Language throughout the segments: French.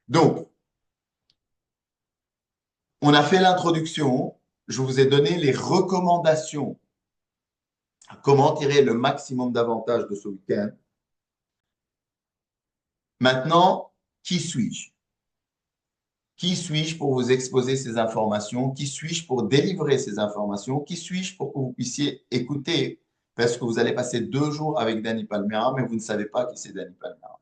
Donc, on a fait l'introduction. Je vous ai donné les recommandations. Comment tirer le maximum d'avantages de ce week-end. Maintenant, qui suis-je? Qui suis-je pour vous exposer ces informations? Qui suis-je pour délivrer ces informations? Qui suis-je pour que vous puissiez écouter? Parce que vous allez passer 2 jours avec Danny Palmera, mais vous ne savez pas qui c'est Danny Palmera.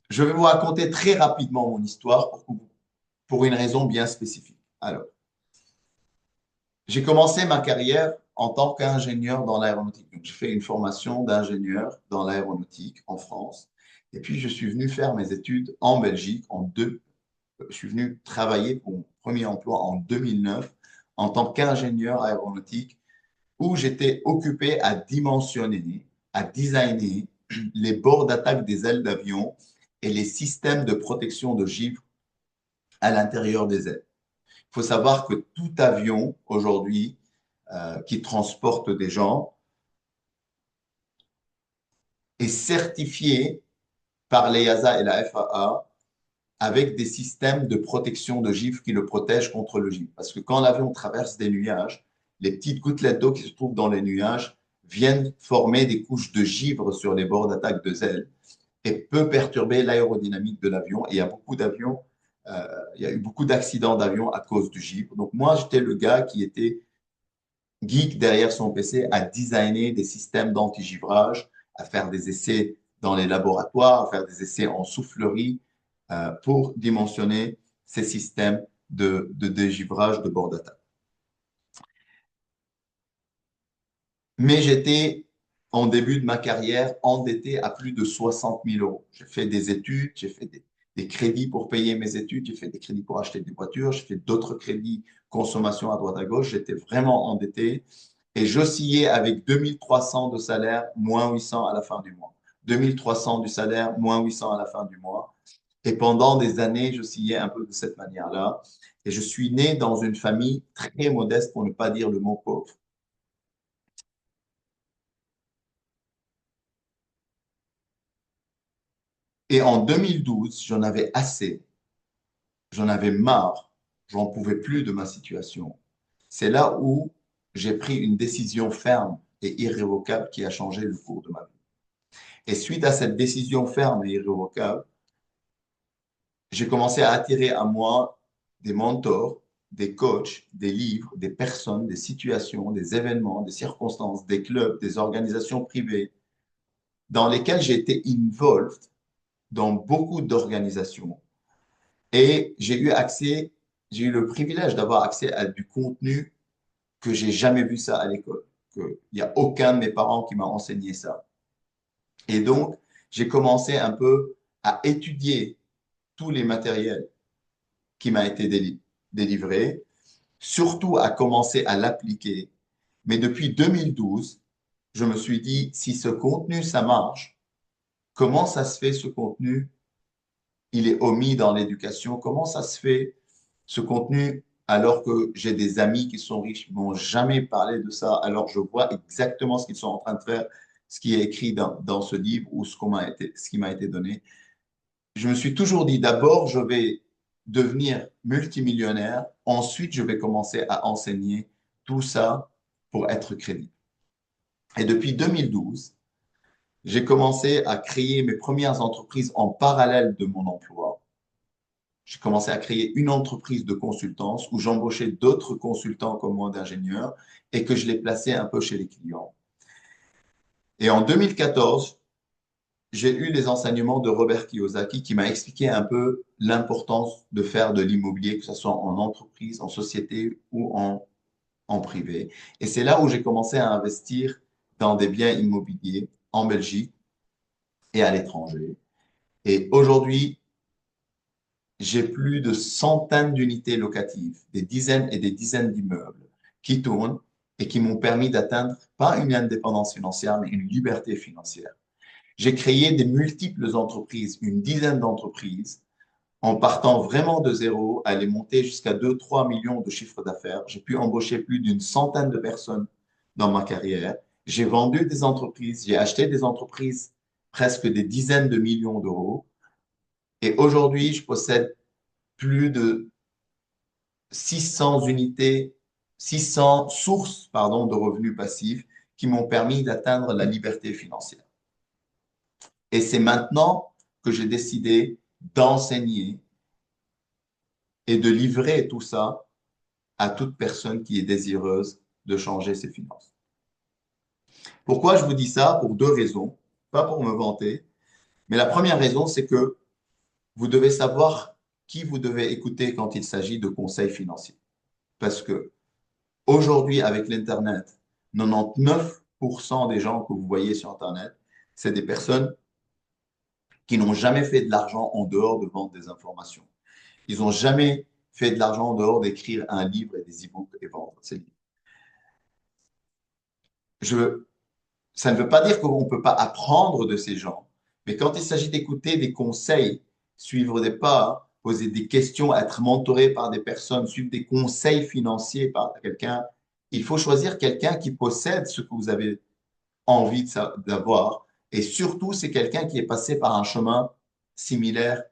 Je vais vous raconter très rapidement mon histoire pour une raison bien spécifique. Alors, j'ai commencé ma carrière en tant qu'ingénieur dans l'aéronautique. Donc, j'ai fait une formation d'ingénieur dans l'aéronautique en France. Et puis, je suis venu faire mes études en Belgique je suis venu travailler pour mon premier emploi en 2009 en tant qu'ingénieur aéronautique où j'étais occupé à dimensionner, à designer les bords d'attaque des ailes d'avion et les systèmes de protection de givre à l'intérieur des ailes. Il faut savoir que tout avion aujourd'hui qui transporte des gens est certifié par l'EASA et la FAA avec des systèmes de protection de givre qui le protègent contre le givre. Parce que quand l'avion traverse des nuages, les petites gouttelettes d'eau qui se trouvent dans les nuages viennent former des couches de givre sur les bords d'attaque de ailes et peut perturber l'aérodynamique de l'avion. Et il y a beaucoup d'avions, il y a eu beaucoup d'accidents d'avion à cause du givre. Donc moi, j'étais le gars qui était geek derrière son PC à designer des systèmes d'anti-givrage, à faire des essais dans les laboratoires, à faire des essais en soufflerie pour dimensionner ces systèmes de dégivrage de bord d'attaque. Mais j'étais en début de ma carrière endetté à plus de 60 000 euros. J'ai fait des études, j'ai fait des crédits pour payer mes études, j'ai fait des crédits pour acheter des voitures, j'ai fait d'autres crédits consommation à droite à gauche. J'étais vraiment endetté et j'oscillais avec 2300 de salaire, moins 800 à la fin du mois. 2300 du salaire, moins 800 à la fin du mois. Et pendant des années, j'oscillais un peu de cette manière-là. Et je suis né dans une famille très modeste, pour ne pas dire le mot pauvre. Et en 2012, j'en avais assez, j'en avais marre, j'en pouvais plus de ma situation. C'est là où j'ai pris une décision ferme et irrévocable qui a changé le cours de ma vie. Et suite à cette décision ferme et irrévocable, j'ai commencé à attirer à moi des mentors, des coachs, des livres, des personnes, des situations, des événements, des circonstances, des clubs, des organisations privées dans lesquelles j'ai été involved dans beaucoup d'organisations. Et j'ai eu le privilège d'avoir accès à du contenu que j'ai jamais vu ça à l'école. Il n'y a aucun de mes parents qui m'a enseigné ça. Et donc, j'ai commencé un peu à étudier tous les matériels qui m'a été délivré, surtout à commencer à l'appliquer. Mais depuis 2012, je me suis dit, si ce contenu, ça marche, comment ça se fait ce contenu il est omis dans l'éducation. Comment ça se fait, ce contenu, alors que j'ai des amis qui sont riches, qui m'ont jamais parlé de ça, alors je vois exactement ce qu'ils sont en train de faire, ce qui est écrit dans ce livre ou ce qui m'a été donné. Je me suis toujours dit, d'abord, je vais devenir multimillionnaire, ensuite, je vais commencer à enseigner tout ça pour être crédible. Et depuis 2012, j'ai commencé à créer mes premières entreprises en parallèle de mon emploi. J'ai commencé à créer une entreprise de consultance où j'embauchais d'autres consultants comme moi d'ingénieurs et que je les plaçais un peu chez les clients. Et en 2014, j'ai eu les enseignements de Robert Kiyosaki qui m'a expliqué un peu l'importance de faire de l'immobilier, que ce soit en entreprise, en société ou en privé. Et c'est là où j'ai commencé à investir dans des biens immobiliers en Belgique et à l'étranger. Et aujourd'hui, j'ai plus de centaines d'unités locatives, des dizaines et des dizaines d'immeubles qui tournent et qui m'ont permis d'atteindre pas une indépendance financière, mais une liberté financière. J'ai créé des multiples entreprises, une dizaine d'entreprises, en partant vraiment de zéro, à les monter jusqu'à 2, 3 millions de chiffres d'affaires. J'ai pu embaucher plus d'une centaine de personnes dans ma carrière. J'ai vendu des entreprises, j'ai acheté des entreprises presque des dizaines de millions d'euros. Et aujourd'hui, je possède plus de 600 unités, 600 sources, pardon, de revenus passifs qui m'ont permis d'atteindre la liberté financière. Et c'est maintenant que j'ai décidé d'enseigner et de livrer tout ça à toute personne qui est désireuse de changer ses finances. Pourquoi je vous dis ça? Pour deux raisons. Pas pour me vanter, mais la première raison, c'est que vous devez savoir qui vous devez écouter quand il s'agit de conseils financiers. Parce que aujourd'hui, avec l'Internet, 99% des gens que vous voyez sur Internet, c'est des personnes qui n'ont jamais fait de l'argent en dehors de vendre des informations. Ils n'ont jamais fait de l'argent en dehors d'écrire un livre et des e-books et vendre ces livres. Je, Ça ne veut pas dire qu'on ne peut pas apprendre de ces gens, mais quand il s'agit d'écouter des conseils, suivre des pas, poser des questions, être mentoré par des personnes, suivre des conseils financiers par quelqu'un, il faut choisir quelqu'un qui possède ce que vous avez envie d'avoir. Et surtout, c'est quelqu'un qui est passé par un chemin similaire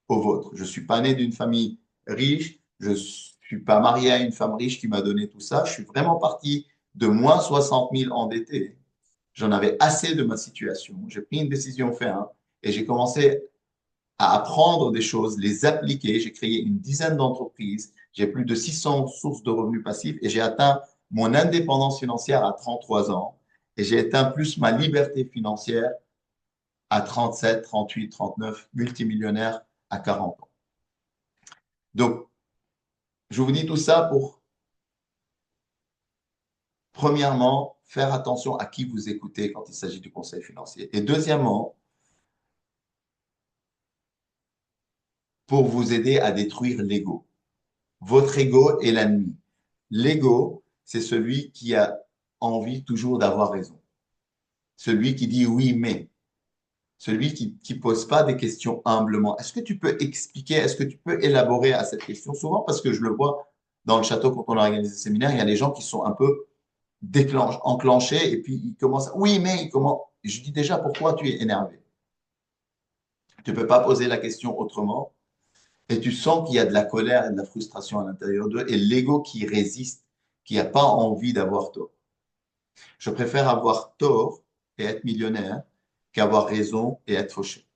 au vôtre. Je ne suis pas né d'une famille riche, je ne suis pas marié à une femme riche qui m'a donné tout ça. Je suis vraiment parti de moins 60 000 endettés. J'en avais assez de ma situation. J'ai pris une décision ferme et j'ai commencé à apprendre des choses, les appliquer. J'ai créé une dizaine d'entreprises. J'ai plus de 600 sources de revenus passifs et j'ai atteint mon indépendance financière à 33 ans. Et j'ai atteint plus ma liberté financière à 37, 38, 39, multimillionnaire à 40 ans. Donc, je vous dis tout ça pour, premièrement, faire attention à qui vous écoutez quand il s'agit du conseil financier. Et deuxièmement, pour vous aider à détruire l'ego. Votre ego est l'ennemi. L'ego, c'est celui qui a envie toujours d'avoir raison. Celui qui dit oui, mais. Celui qui ne pose pas des questions humblement. Est-ce que tu peux expliquer, est-ce que tu peux élaborer à cette question? Souvent, parce que je le vois dans le château quand on organise des séminaires, il y a des gens qui sont un peu enclenchés et puis ils commencent, oui, mais comment? Je dis déjà, pourquoi tu es énervé? Tu ne peux pas poser la question autrement et tu sens qu'il y a de la colère et de la frustration à l'intérieur d'eux et l'ego qui résiste, qui n'a pas envie d'avoir tort. Je préfère avoir tort et être millionnaire qu'avoir raison et être fauché.